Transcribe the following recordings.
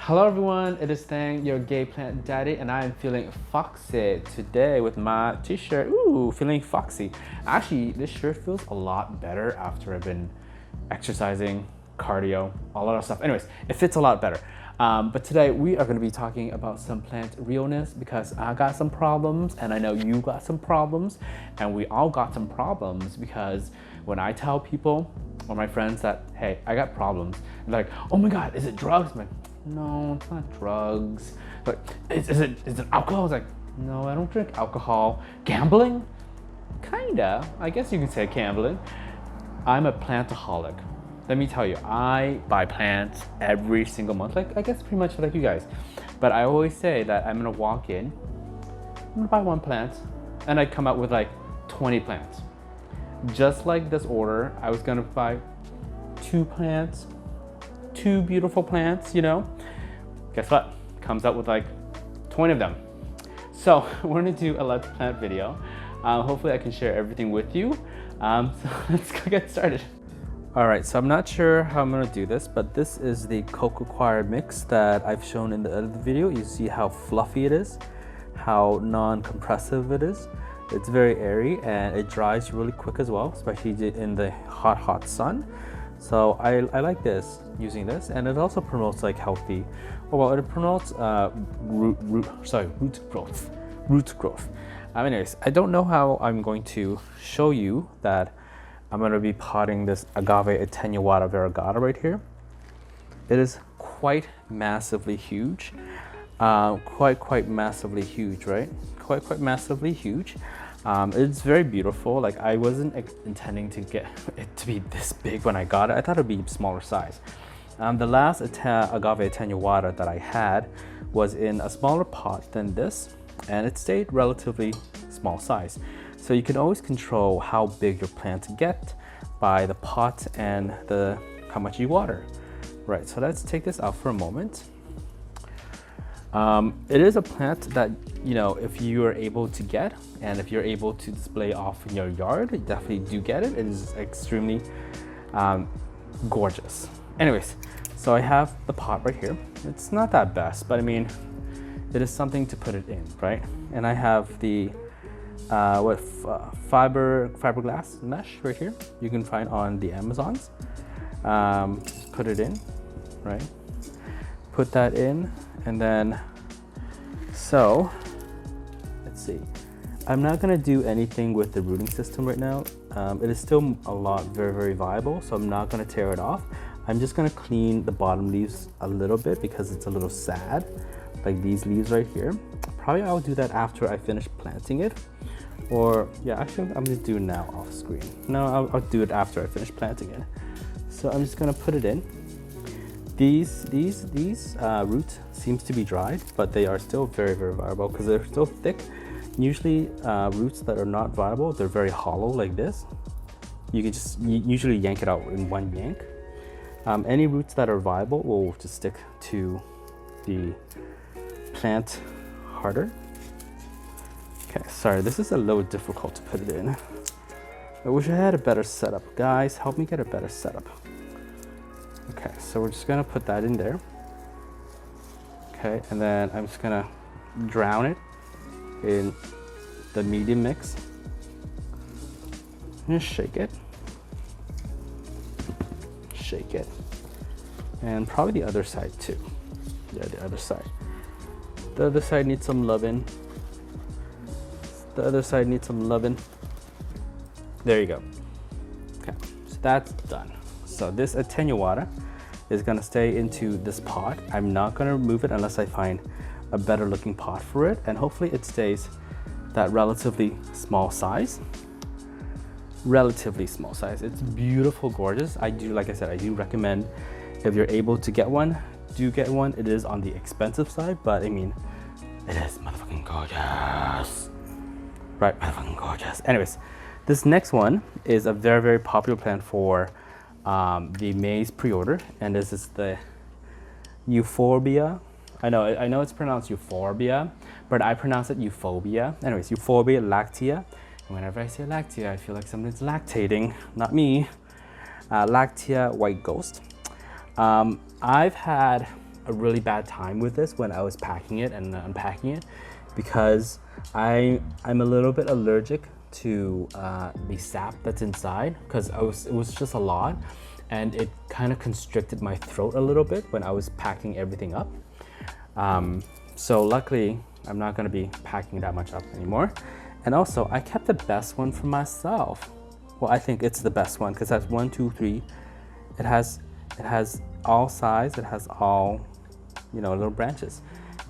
Hello everyone, it is Thang, your gay plant daddy, and I am feeling foxy today with my t-shirt. Ooh, feeling foxy. Actually, this shirt feels a lot better after I've been exercising, cardio, all that stuff. Anyways, it fits a lot better. But today we are going to be talking about some plant realness because I got some problems and I know you got some problems and we all got some problems because when I tell people or my friends that, hey, I got problems, they're like, oh my God, is it drugs? I'm like, no, it's not drugs. Like, is it alcohol? I was like, no, I don't drink alcohol. Gambling? Kinda. I guess you can say gambling. I'm a plantaholic. Let me tell you, I buy plants every single month. Like, I guess pretty much like you guys. But I always say that I'm gonna walk in, I'm gonna buy one plant, and I come out with like 20 plants. Just like this order, I was gonna buy 2 plants, 2 beautiful plants, you know? Guess what? Comes out with like 20 of them. So we're gonna do a Let's Plant video. Hopefully I can share everything with you. So let's go get started. All right, so I'm not sure how I'm gonna do this, but this is the Cocoa Choir mix that I've shown in the other video. You see how fluffy it is, how non-compressive it is. It's very airy and it dries really quick as well, especially in the hot sun. So I like this, using this, and it also promotes like healthy, well, it promotes root growth. Anyways, I don't know how I'm going to show you that I'm going to be potting this agave attenuata variegata right here. It is quite massively huge, quite massively huge, right? Quite massively huge. It's very beautiful. Like, I wasn't intending to get it to be this big when I got it. I thought it'd be smaller size. The last agave attenuata that I had was in a smaller pot than this, and it stayed relatively small size. So you can always control how big your plants get by the pot and how much you water. Right, so let's take this out for a moment. It is a plant that, you know, if you are able to get, and if you're able to display off in your yard, you definitely do get it. It is extremely gorgeous. Anyways, so I have the pot right here. It's not that best, but I mean, it is something to put it in, right? And I have the fiberglass mesh right here. You can find on the Amazons. Put it in, right? Put that in, and then, so let's see. I'm not gonna do anything with the rooting system right now. It is still very viable, so I'm not gonna tear it off. I'm just gonna clean the bottom leaves a little bit because it's a little sad, like these leaves right here. Probably I'll do that after I finish planting it. Or yeah, actually I'm gonna do it now off screen. No, I'll do it after I finish planting it. So I'm just gonna put it in. These roots seems to be dried, but they are still very viable because they're still thick. Usually roots that are not viable, they're very hollow like this. You can just usually yank it out in one yank. Any roots that are viable will just stick to the plant harder. Okay, sorry, this is a little difficult to put it in. I wish I had a better setup. Guys, help me get a better setup. Okay, so we're just gonna put that in there. Okay, and then I'm just gonna drown it in the medium mix. Just shake it. Shake it. And probably the other side too. Yeah, the other side. The other side needs some loving. The other side needs some loving. There you go. Okay, so that's done. So this attenuata is gonna stay into this pot. I'm not gonna remove it unless I find a better looking pot for it, and hopefully it stays that relatively small size. Relatively small size. It's beautiful, gorgeous. Like I said, I do recommend if you're able to get one, do get one. It is on the expensive side, but I mean, it is motherfucking gorgeous. Right, motherfucking gorgeous. Anyways, this next one is a very popular plant for the maize pre-order, and this is the euphorbia. I know it's pronounced euphorbia, but I pronounce it euphobia. Anyways, euphorbia lactea. And whenever I say lactea, I feel like something's lactating, not me. Lactea white ghost. I've had a really bad time with this when I was packing it and unpacking it, because I'm a little bit allergic to the sap that's inside, because it was just a lot, and it kind of constricted my throat a little bit when I was packing everything up. So luckily, I'm not going to be packing that much up anymore. And also, I kept the best one for myself. Well, I think it's the best one because that's 1, 2, 3. It has all sides. It has all, little branches.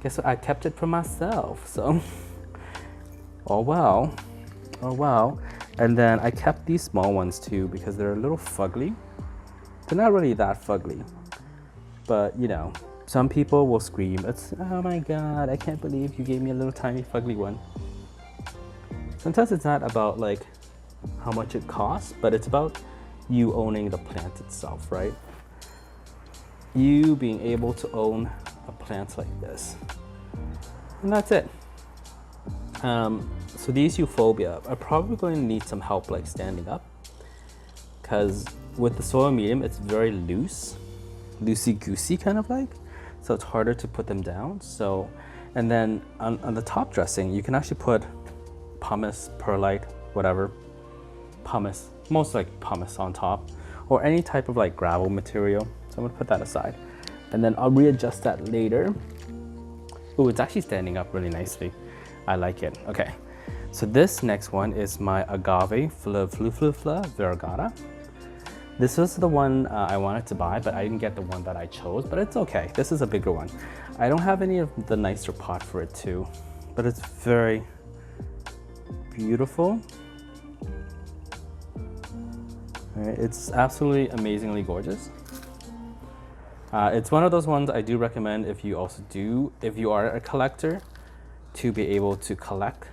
Guess what? I kept it for myself. So, oh well. And then I kept these small ones too because they're a little fugly. They're not really that fugly, but some people will scream, "It's, oh my God, I can't believe you gave me a little tiny fugly one." Sometimes it's not about like how much it costs, but it's about you owning the plant itself, right? You being able to own a plant like this. And that's it. So these euphorbia are probably going to need some help like standing up, because with the soil medium, it's very loosey-goosey kind of like. So it's harder to put them down. So, and then on the top dressing, you can actually put pumice, perlite, whatever, pumice, most like pumice on top, or any type of like gravel material. So I'm gonna put that aside, and then I'll readjust that later. Oh, it's actually standing up really nicely. I like it. Okay, so this next one is my agave variegata. This was the one I wanted to buy, but I didn't get the one that I chose, but it's okay. This is a bigger one. I don't have any of the nicer pot for it too, but it's very beautiful. All right, it's absolutely amazingly gorgeous. It's one of those ones I do recommend if you are a collector, to be able to collect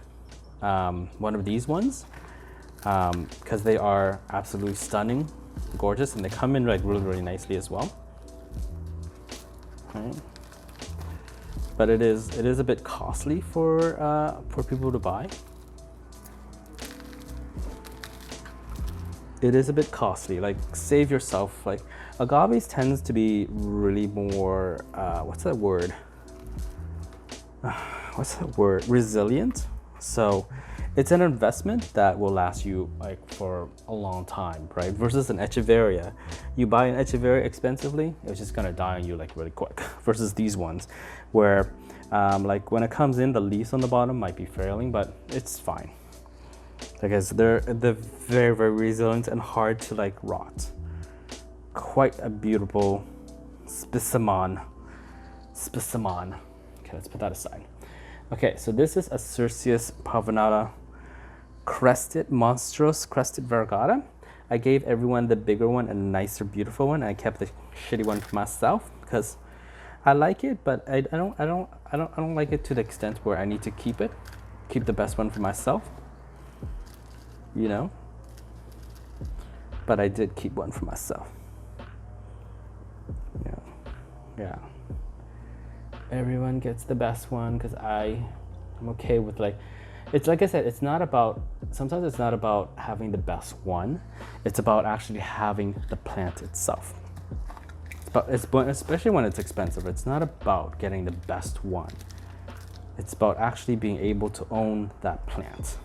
one of these ones, because they are absolutely stunning, gorgeous, and they come in like really nicely as well. Right. But it is a bit costly for people to buy. It is a bit costly. Like, save yourself. Like, agaves tends to be really more what's that word? Resilient. So it's an investment that will last you like for a long time, right? Versus an echeveria. You buy an echeveria expensively, it's just gonna die on you like really quick. Versus these ones, where like when it comes in, the leaves on the bottom might be failing, but it's fine. Because they're very resilient and hard to like rot. Quite a beautiful specimen. Okay, let's put that aside. Okay, so this is a Cercius pavonata monstrous crested variegata. I gave everyone the bigger one and a nicer, beautiful one. I kept the shitty one for myself because I like it, but I don't like it to the extent where I need to keep the best one for myself. But I did keep one for myself. Yeah. Everyone gets the best one because I'm okay with it's like I said, sometimes it's not about having the best one. It's about actually having the plant itself. Especially when it's expensive, it's not about getting the best one. It's about actually being able to own that plant.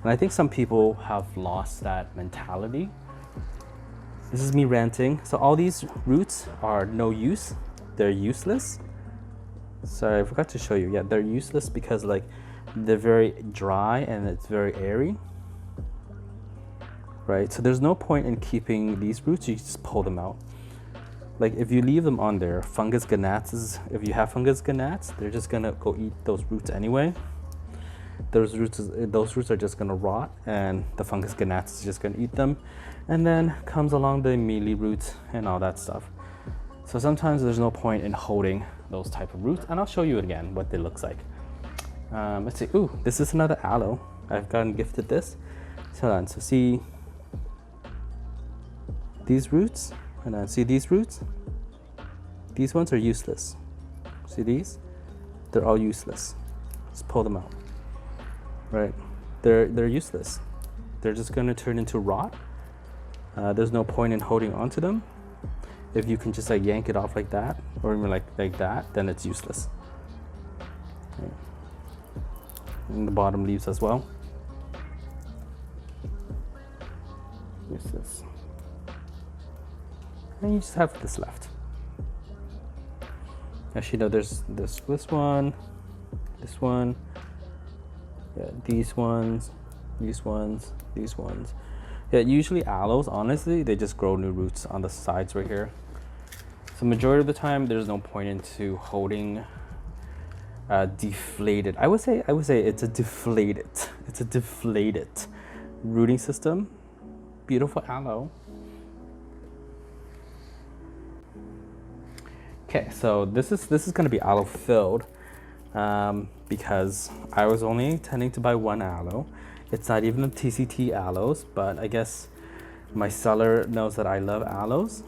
And I think some people have lost that mentality. This is me ranting. So all these roots are no use. They're useless. Sorry, I forgot to show you. Yeah, they're useless because they're very dry and it's very airy. Right? So there's no point in keeping these roots. You just pull them out. Like if you leave them on there, fungus gnats, if you have fungus gnats, they're just gonna go eat those roots anyway. Those roots are just gonna rot, and the fungus gnats is just gonna eat them. And then comes along the mealy roots and all that stuff. So sometimes there's no point in holding those type of roots, and I'll show you again what they looks like. Let's see. Ooh, this is another aloe. I've gotten gifted this. So hold on. So see these roots, and then see these roots. These ones are useless. See these? They're all useless. Just pull them out. Right? They're useless. They're just gonna turn into rot. There's no point in holding on to them. If you can just like yank it off like that, or even like that, then it's useless. And the bottom leaves as well. Useless. And you just have this left. Actually, no, there's this one, yeah, these ones. Yeah, usually aloes, honestly, they just grow new roots on the sides right here. So majority of the time, there's no point into holding deflated. I would say it's a deflated rooting system. Beautiful aloe. Okay, so this is gonna be aloe filled because I was only intending to buy one aloe. It's not even a TCT aloes, but I guess my seller knows that I love aloes,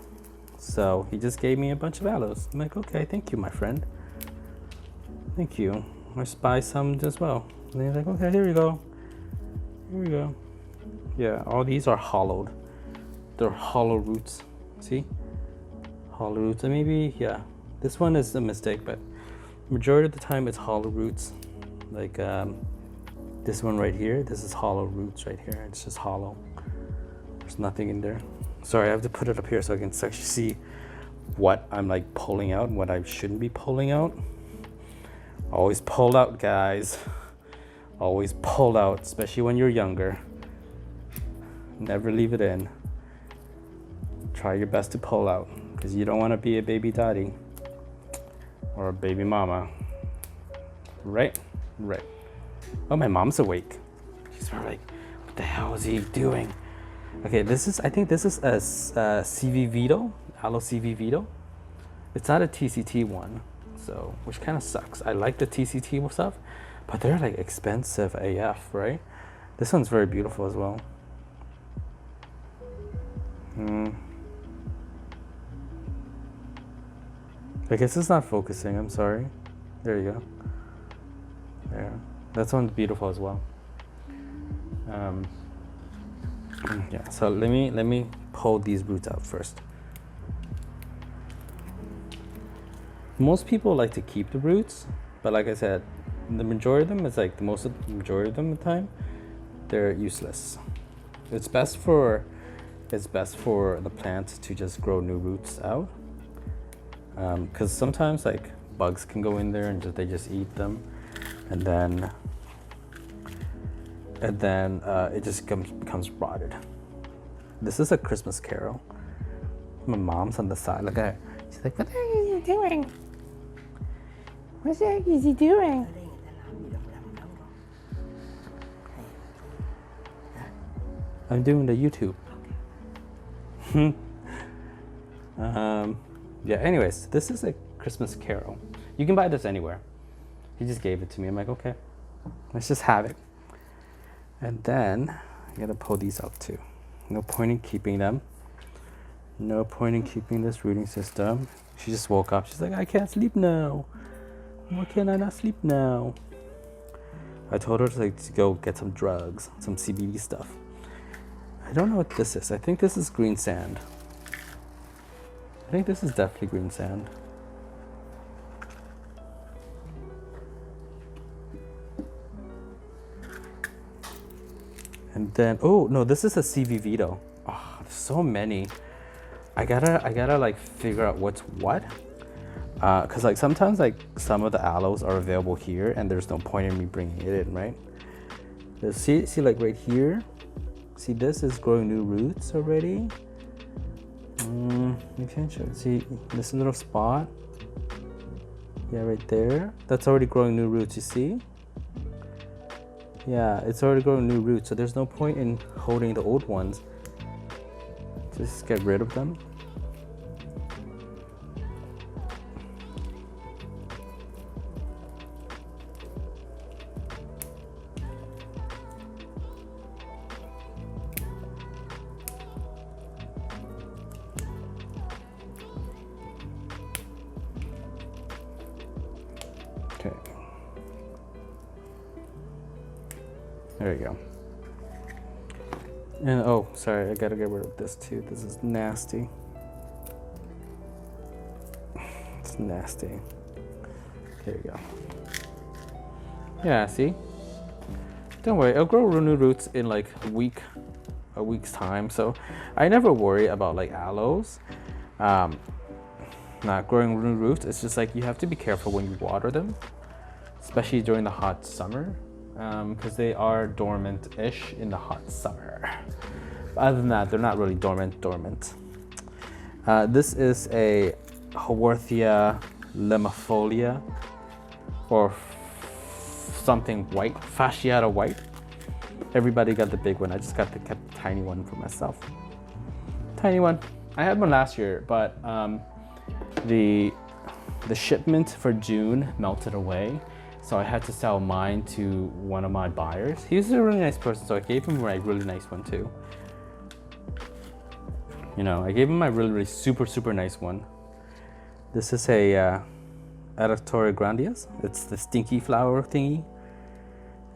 so he just gave me a bunch of aloes. I'm like, okay, thank you, my friend. Thank you. Let's buy some as well. And he's like, okay, here we go. Here we go. Yeah, all these are hollowed. They're hollow roots. See? Hollow roots. And maybe, yeah, this one is a mistake, but majority of the time it's hollow roots. Like this one right here, this is hollow roots right here. It's just hollow. There's nothing in there. Sorry, I have to put it up here so I can actually see what I'm like pulling out and what I shouldn't be pulling out. Always pull out, guys. Always pull out, especially when you're younger. Never leave it in. Try your best to pull out, because you don't want to be a baby daddy or a baby mama. Right? Right. Oh, my mom's awake. She's probably like, what the hell is he doing? Okay, I think this is a CV Vito, Aloe CV Vito. It's not a TCT one, so, which kind of sucks. I like the TCT stuff, but they're like expensive AF, right? This one's very beautiful as well. I guess it's not focusing, I'm sorry. There you go. There. That one's beautiful as well. Yeah, so let me pull these roots out first. Most people like to keep the roots, but like I said, the majority of them is like the majority of them the time, they're useless. It's best for the plant to just grow new roots out, because sometimes like bugs can go in there and they just eat them, and then it just becomes rotted. This is a Christmas carol. My mom's on the side. Look at her. She's like, what are you doing? What the heck is he doing? I'm doing the YouTube. Yeah, anyways, this is a Christmas carol. You can buy this anywhere. He just gave it to me. I'm like, okay, let's just have it. And then I gotta pull these out too. No point in keeping them. No point in keeping this rooting system. She just woke up. She's like, I can't sleep now. Why can I not sleep now? I told her to go get some drugs, some CBD stuff. I don't know what this is. I think this is green sand. I think this is definitely green sand. And then, oh no, this is a CV Vito. Oh, there's so many. I gotta like figure out what's what. Cause like sometimes like some of the aloes are available here, and there's no point in me bringing it in, right? See like right here. See, this is growing new roots already. You can show. See this little spot. Yeah, right there. That's already growing new roots. You see? Yeah, it's already growing new roots, so there's no point in holding the old ones. Just get rid of them. Okay. There you go. And oh, sorry, I gotta get rid of this too. This is nasty. It's nasty. Here you go. Yeah, see? Don't worry, it'll grow new roots in like a week's time. So I never worry about like aloes not growing new roots. It's just like you have to be careful when you water them, especially during the hot summer, because they are dormant-ish in the hot summer. But other than that, they're not really dormant. This is a Haworthia limifolia, or something white, fasciata white. Everybody got the big one. I just got the tiny one for myself. Tiny one. I had one last year, but the shipment for June melted away, so I had to sell mine to one of my buyers. He was a really nice person, so I gave him a really nice one too. You know, I gave him my really super nice one. This is a Editora Grandias. It's the stinky flower thingy.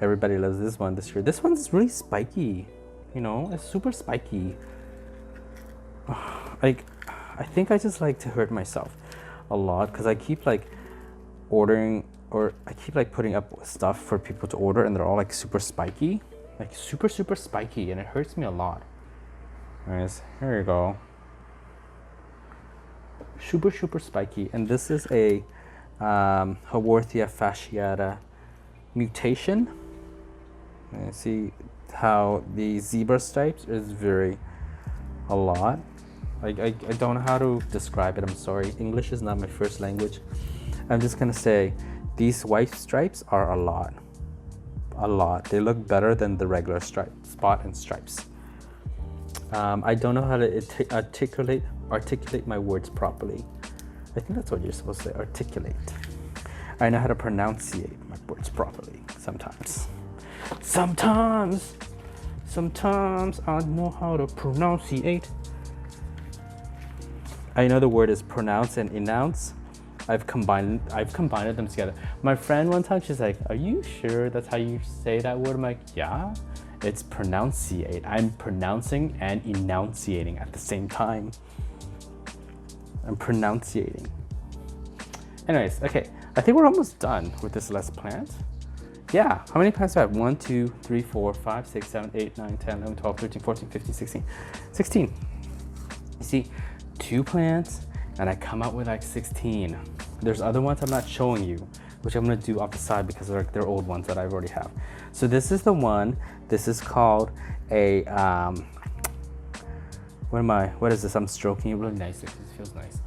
Everybody loves this one this year. This one's really spiky. You know, it's super spiky. Like, I think I just like to hurt myself a lot because I keep like ordering, or I keep like putting up stuff for people to order, and they're all like super spiky, like super spiky, and it hurts me a lot. Anyways, here you go. Super spiky, and this is a Haworthia fasciata mutation. And see how the zebra stripes is a lot. I don't know how to describe it. I'm sorry. English is not my first language. I'm just gonna say these white stripes are a lot. They look better than the regular spot and stripes. I don't know how to articulate my words properly. I think that's what you're supposed to say, articulate. I know how to pronunciate my words properly sometimes. Sometimes I know how to pronunciate. I know the word is pronounce and announce. I've combined them together. My friend one time, she's like, "Are you sure that's how you say that word?" I'm like, "Yeah, it's pronunciate. I'm pronouncing and enunciating at the same time. I'm pronunciating." Anyways, okay, I think we're almost done with this last plant. Yeah, how many plants do I have? 1, 2, 3, 4, 5, 6, 7, 8, 9, 10, 11, 12, 13, 14, 15, 16. 16. You see, 2 plants, and I come out with like 16. There's other ones I'm not showing you, which I'm gonna do off the side because they're old ones that I already have. So this is the one. This is called a, what is this? I'm stroking it really nice because it feels nice.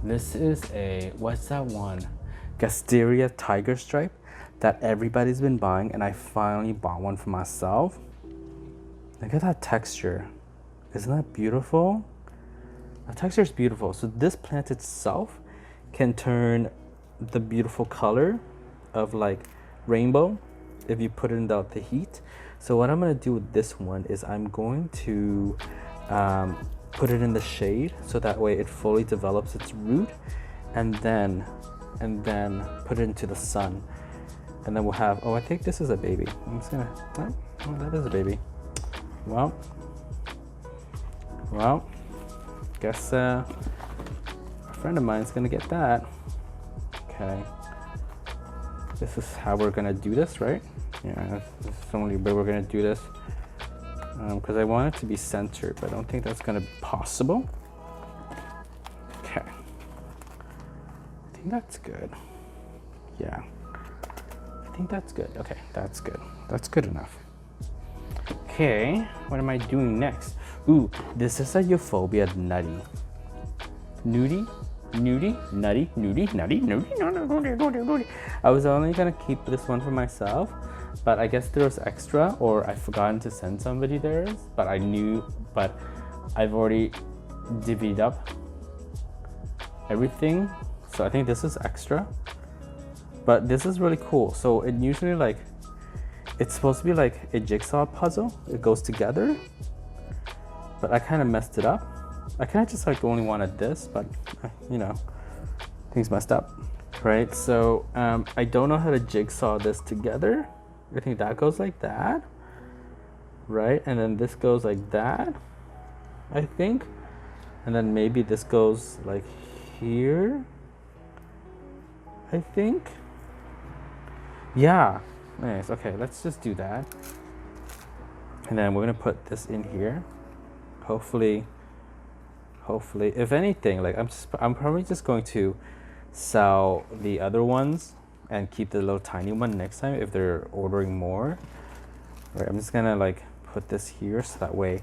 This is a, what's that one? Gasteria tiger stripe that everybody's been buying, and I finally bought one for myself. Look at that texture. Isn't that beautiful? The texture is beautiful. So this plant itself can turn the beautiful color of like rainbow if you put it in the heat. So what I'm gonna do with this one is I'm going to put it in the shade so that way it fully develops its root, and then put it into the sun. And then we'll have, oh, I think this is a baby. I'm just gonna, oh, that is a baby. Well, guess a friend of mine is gonna get that. Okay. This is how we're gonna do this, right? Yeah, this is the only way we're gonna do this. Because I want it to be centered, but I don't think that's gonna be possible. Okay. I think that's good. Yeah. I think that's good. Okay, that's good. That's good enough. Okay, what am I doing next? Ooh, this is a Euphorbia nutty. Nudie? Nutty? I was only gonna keep this one for myself, but I guess there was extra, or I've forgotten to send somebody theirs, but I've already divvied up everything. So I think this is extra, but this is really cool. So it usually like, it's supposed to be like a jigsaw puzzle. It goes together, but I kind of messed it up. I kind of just like only wanted this, but you know, things messed up, right? So I don't know how to jigsaw this together. I think that goes like that, right? And then this goes like that, I think. And then maybe this goes like here. I think. Yeah. Nice. Okay, let's just do that. And then we're gonna put this in here. Hopefully, if anything, like I'm probably just going to sell the other ones and keep the little tiny one next time if they're ordering more. Right, I'm just gonna like put this here so that way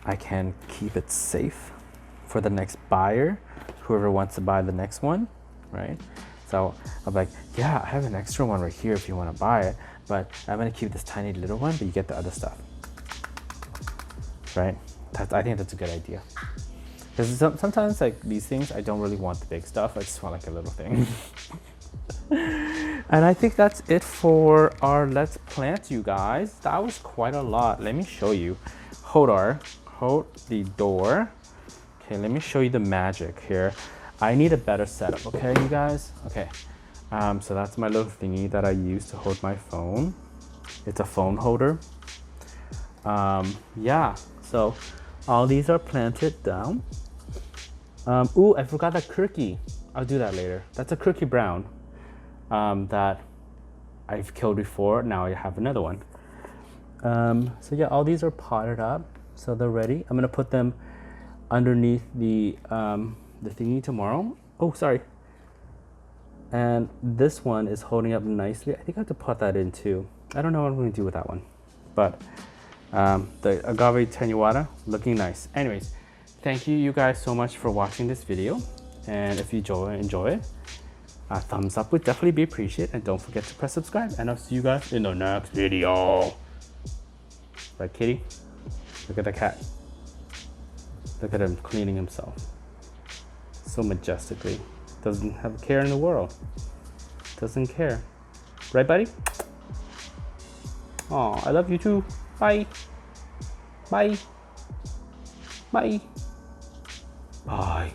I can keep it safe for the next buyer, whoever wants to buy the next one, right? So I'm like, yeah, I have an extra one right here if you want to buy it, but I'm gonna keep this tiny little one, but you get the other stuff, right? I think that's a good idea. Because sometimes like these things, I don't really want the big stuff. I just want like a little thing. And I think that's it for our Let's Plant, you guys. That was quite a lot. Let me show you. Hold the door. Okay, let me show you the magic here. I need a better setup, okay, you guys? Okay, so that's my little thingy that I use to hold my phone. It's a phone holder. Yeah, so all these are planted down. Ooh, I forgot that Kirky. I'll do that later. That's a Kirky brown that I've killed before. Now I have another one. So yeah, all these are potted up, so they're ready. I'm gonna put them underneath the thingy tomorrow. Oh, sorry. And this one is holding up nicely. I think I have to put that in too. I don't know what I'm gonna do with that one, but the agave tenuata looking nice. Anyways, thank you guys so much for watching this video, and if you enjoy it, a thumbs up would definitely be appreciated, and don't forget to press subscribe, and I'll see you guys in the next video. Right, kitty? Look at the cat. Look at him cleaning himself so majestically. Doesn't have a care in the world. Doesn't care. Right, buddy? Oh, I love you too. Bye. Bye. Bye. Bye.